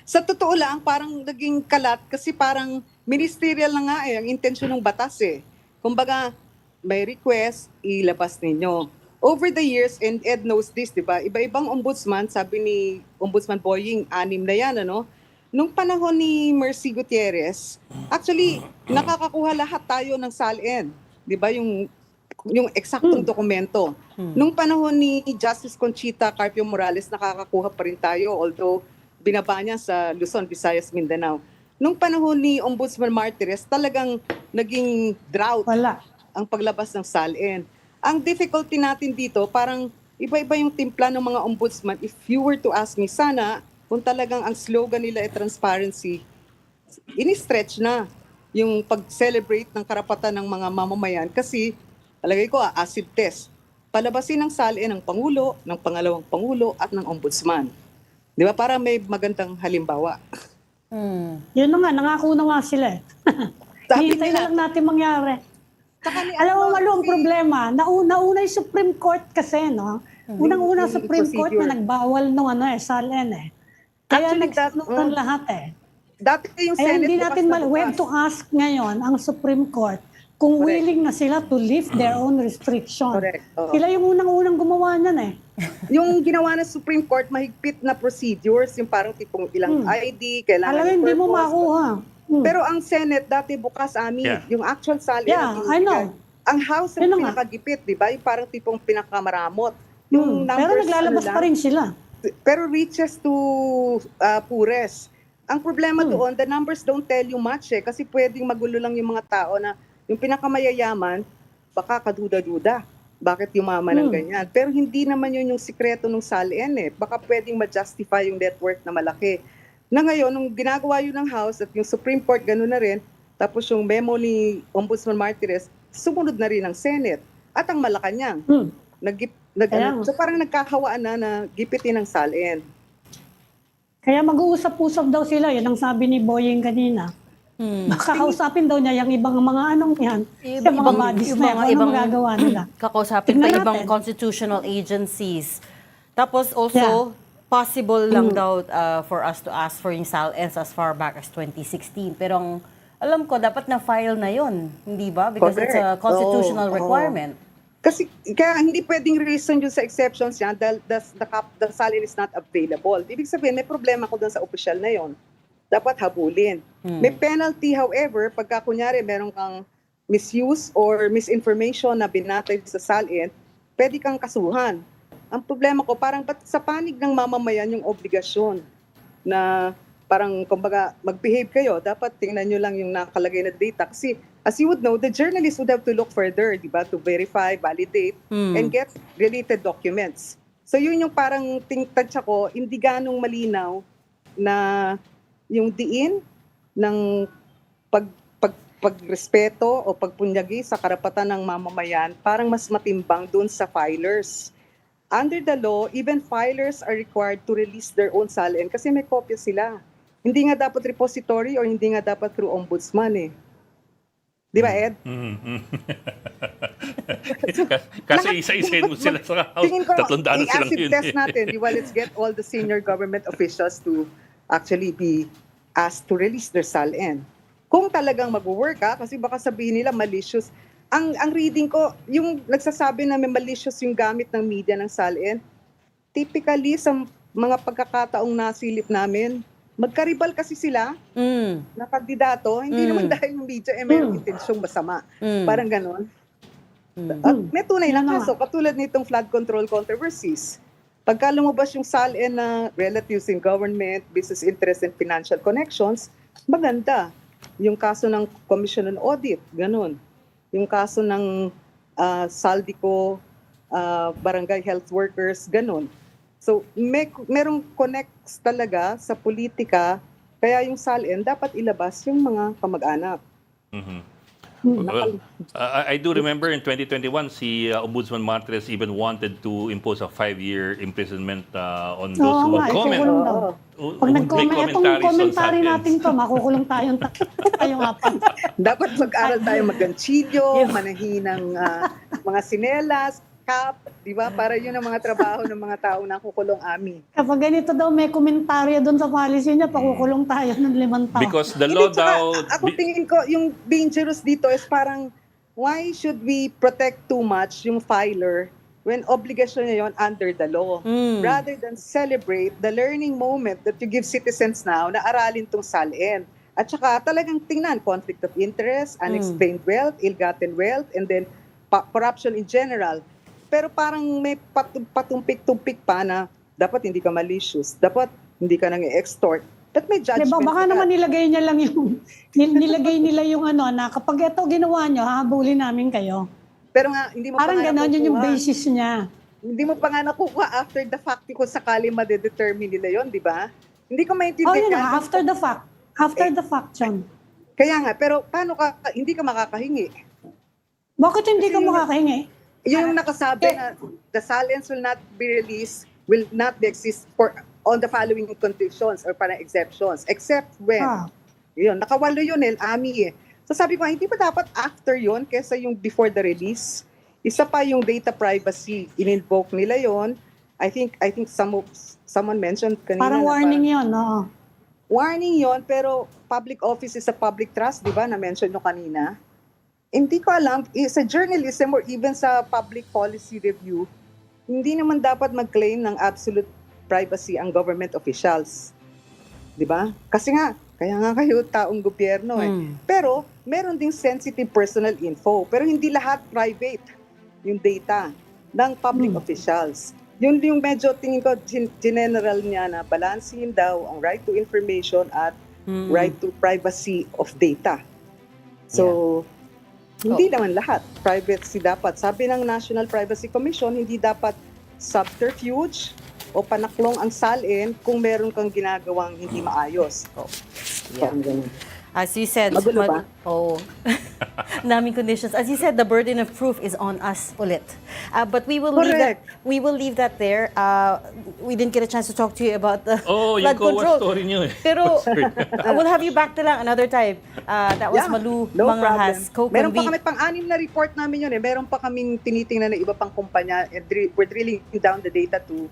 Sa totoo lang, parang naging kalat kasi parang ministerial na nga ang intensyon ng batas eh. Kumbaga, may request, ilabas ninyo. Over the years, and Ed knows this, di ba? Iba-ibang ombudsman, sabi ni Ombudsman Boying, 6 na yan, ano? Nung panahon ni Mercy Gutierrez, actually, nakakakuha lahat tayo ng SALN. Di ba? Yung eksaktong dokumento. Nung panahon ni Justice Conchita Carpio Morales, nakakakuha pa rin tayo, although binaba niya sa Luzon, Visayas, Mindanao. Nung panahon ni Ombudsman Martires, talagang naging drought Wala. ang paglabas ng SALN. Ang difficulty natin dito, parang iba-iba yung timpla ng mga ombudsman. If you were to ask me, sana kung talagang ang slogan nila ay transparency, ini-stretch na yung pag-celebrate ng karapatan ng mga mamamayan kasi, alagay ko, acid test. Palabasin ng SALN ng Pangulo, ng Pangalawang Pangulo at ng Ombudsman. Di ba? Para may magandang halimbawa. Yun na nga, nangako na nga sila eh. Sabi Hintay nila- na lang natin mangyari. Saka ni Alam mo, ano, Malu, ang si- problema, nauna yung Supreme Court kasi, no? Unang-una Yung Supreme Court procedure. na nagbawal nung SALN eh. Kaya Actually, nagsunod lahat eh. Dati yung Kaya Senate hindi bukas natin na we have bukas. to ask ngayon ang Supreme Court kung Correct. willing na sila to lift their own restriction. Correct, oo. Sila yung unang-unang gumawa niyan eh. Yung ginawa ng Supreme Court, mahigpit na procedures, yung parang tipong ilang ID, kailangan Alam mo, ng hindi mo purpose. makuha. Pero ang Senate, dati bukas Yeah. yung actual SALN. Yeah, ang I know. binibigay. Ang House Yun na ang nga. pinakagipit, di ba? Yung parang tipong pinakamaramot. Yung numbers, Pero naglalabas ano pa lang, rin sila. pero reaches to poorest. Ang problema doon, the numbers don't tell you much eh. Kasi pwedeng magulo lang yung mga tao na yung pinakamayayaman, baka kaduda-duda. Bakit yumaman ng ganyan? Pero hindi naman yun yung sikreto ng SALN eh. Baka pwedeng ma-justify yung net worth na malaki. Na ngayon, nung ginagawa yun ng House at yung Supreme Court, gano'n na rin, tapos yung memo ni Ombudsman Martires, sumunod na rin ng Senate. At ang Malacanang. Kaya nga. So parang nagkakawaan na gipitin ng SALN. Kaya mag-uusap-usap daw sila. Yan ang sabi ni Boying kanina. Baka kausapin daw niya yung ibang mga anong yan. Yung mga bodies na yan. Kung ano magagawa nila. Kakausapin Tignan pa ibang natin. constitutional agencies. Tapos also, possible lang daw for us to ask for yung SALNs as far back as 2016. Pero ang alam ko, dapat na-file na yon, hindi ba? Because it's a Correct. constitutional Oo. requirement. Kasi kaya hindi pwedeng reason yun sa exceptions yan dahil the SALN is not available. Ibig sabihin, may problema ko dun sa opisyal na yon. Dapat habulin. May penalty, however, pagka kunyari meron kang misuse or misinformation na binatay sa SALN, pwede kang kasuhan. Ang problema ko, parang ba't sa panig ng mamamayan yung obligasyon na parang, kumbaga, mag-behave kayo, dapat tingnan nyo lang yung nakalagay na data. Kasi, as you would know, the journalist would have to look further, di ba, to verify, validate, and get related documents. So, yun yung parang tingtadsa ko, hindi ganong malinaw na yung diin ng pagrespeto o pagpunyagi sa karapatan ng mamamayan, parang mas matimbang dun sa filers. Under the law, even filers are required to release their own SALN kasi may kopya sila. Hindi nga dapat repository or hindi nga dapat through ombudsman eh. Di ba, Ed? Kasi isa-isahin mo sila sa house. Tingin ko, 300 silang i-acid yun. test natin. Di ba, let's get all the senior government officials to actually be asked to release their SALN. Kung talagang mag-work, kasi baka sabihin nila malicious. Ang reading ko, yung nagsasabi na may malicious yung gamit ng media ng SALN, typically sa mga pagkakataong nasilip namin, magkaribal kasi sila na kandidato, hindi naman dahil yung media merong intensyong masama. Parang ganon. At may tunay na kaso, katulad nitong flood control controversies. Pagka lumabas yung SALN na relatives in government, business interests, and financial connections, maganda. Yung kaso ng Commission on Audit, ganon. Yung kaso ng Saldico, barangay health workers, ganon. So, merong connects talaga sa politika, kaya yung SALN dapat ilabas yung mga kamag-anak. Well, I do remember in 2021, si Ombudsman Martres even wanted to impose a 5-year imprisonment on those who would comment. Pag nag-comment, itong komentary natin to, makukulong tayong apat. Dapat mag-aral tayo mag-ganchilyo, manahin ng mga sinelas, cap, di ba? Para yun ang mga trabaho ng mga tao na kukulong ami. Kapag ganito daw may komentaryo doon sa policy niya, pakukulong tayo ng 5 taon. Because the law daw... Ako tingin ko, yung dangerous dito is parang, why should we protect too much yung filer when obligation niya yun under the law? Rather than celebrate the learning moment that you give citizens now na aralin tong SALN. At saka talagang tingnan, conflict of interest, unexplained wealth, ill-gotten wealth, and then corruption in general. Pero parang may patumpik-tumpik pa na dapat hindi ka malicious, dapat hindi ka nang i-extort. But may judgment. Diba, baka naman nilagay niya lang yung, nilagay nila yung na kapag ito ginawa nyo, hahabulin namin kayo. Pero nga, hindi mo parang pa nga gano'n yun yung nakukuha. basis niya. Hindi mo pa nga nakukuha after the fact kung sakali madedetermine nila yon, di ba? Hindi ko maintindihan. Yun na, after the fact. After the fact, John. Kaya nga, pero paano ka, hindi ka makakahingi? Bakit hindi ka makakahingi? Yung nakasabi na the SALNs will not be released, will not be exist for on the following conditions or para exceptions, except when, yun, nakawalo yun, Ami. So sabi ko, hindi ba dapat after yun kesa yung before the release? Isa pa yung data privacy, in-invoke nila yon. I think someone mentioned kanina. Parang warning yun, no? Warning yon, pero public office is a public trust, di ba, na-mention nyo kanina? Hindi ko alam, sa journalism or even sa public policy review, hindi naman dapat mag-claim ng absolute privacy ang government officials. Di ba? Kasi nga, kaya nga kayo taong gobyerno Pero, meron ding sensitive personal info. Pero hindi lahat private yung data ng public officials. Yun yung medyo tingin ko, general niya na balansin daw ang right to information at right to privacy of data. So, hindi naman lahat. Privacy dapat. Sabi ng National Privacy Commission, hindi dapat subterfuge o panaklong ang SALN kung meron kang ginagawang hindi maayos. As you said, Magulo ba? naming conditions. As you said, the burden of proof is on us ulit. But we will leave that there. We didn't get a chance to talk to you about the flood control. Story niyo Pero we'll have you back na lang another time. That was Malu Mangahas, co-convene. Meron pa kami pang-anim na report namin yun. Meron pa kaming tinitingnan na iba pang kumpanya. And we're drilling down the data to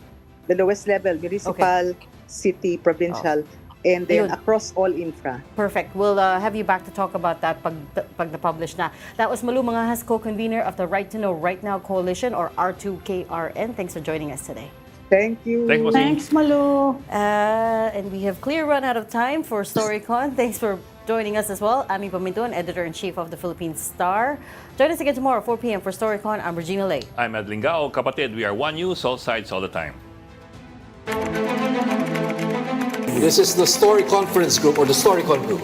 the lowest level, municipal, city, provincial, and then across all infra. Perfect. We'll have you back to talk about that pag na-publish na. That was Malu Mangahas, co-convener of the Right to Know Right Now Coalition, or R2KRN. Thanks for joining us today. Thank you. Thanks, Malu. And we have clear run out of time for Storycon. Thanks for joining us as well. Ami Pamintuan, Editor-in-Chief of the Philippine Star. Join us again tomorrow, 4 p.m. for Storycon. I'm Regina Lay. I'm Ed Lingao. Kapatid, we are one news, all sides, all the time. This is the Story Conference Group or the Storycon Group.